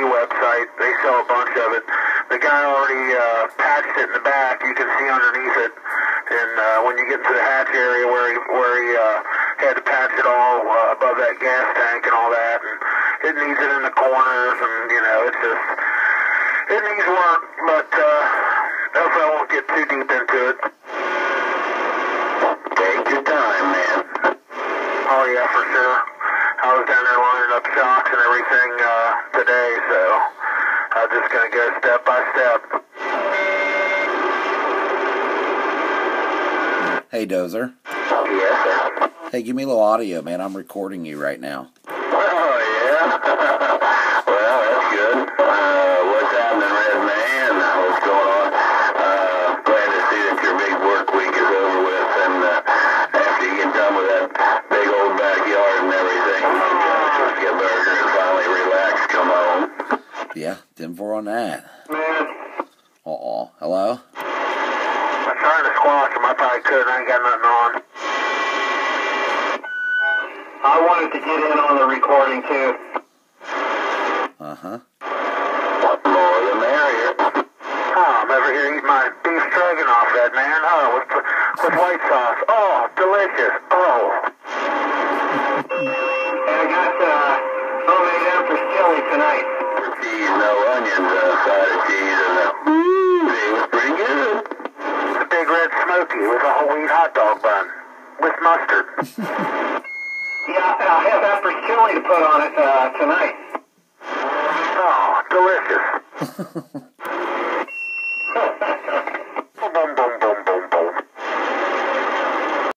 website. They sell a bunch of it. The guy already patched it in the back. You can see underneath it. And when you get into the hatch area where he had to patch it all above that gas tank and all that, and it needs it in the corners, and it's just it needs work. But hopefully I won't get too deep into it. Take your time, man. Oh yeah, for sure. I was down there lining up shocks and everything today, so I'm just gonna go step by step. Hey, Dozer. Yes, sir. Hey, give me a little audio, man. I'm recording you right now. Oh, yeah? Well, that's good. What's happening, Red Man? What's going on? Glad to see that your big work week is over with, and after you get done with that big old backyard and everything, just get a burger and finally relax, come home. Yeah, 10-4 on that. Man, Hello? I'm trying to squash him. I probably could. I ain't got nothing on. I wanted to get in on the recording too. Uh-huh. More the merrier. Oh, I'm over here eating my beef stroganoff, Red Man. Oh, with white sauce. Oh, delicious. Oh. And I got homemade empress chili tonight. Cheese, no onions, side of cheese, and it was pretty good. The big red smoky with a whole wheat hot dog bun with mustard. Yeah, I have empress chili to put on it tonight. Oh, delicious.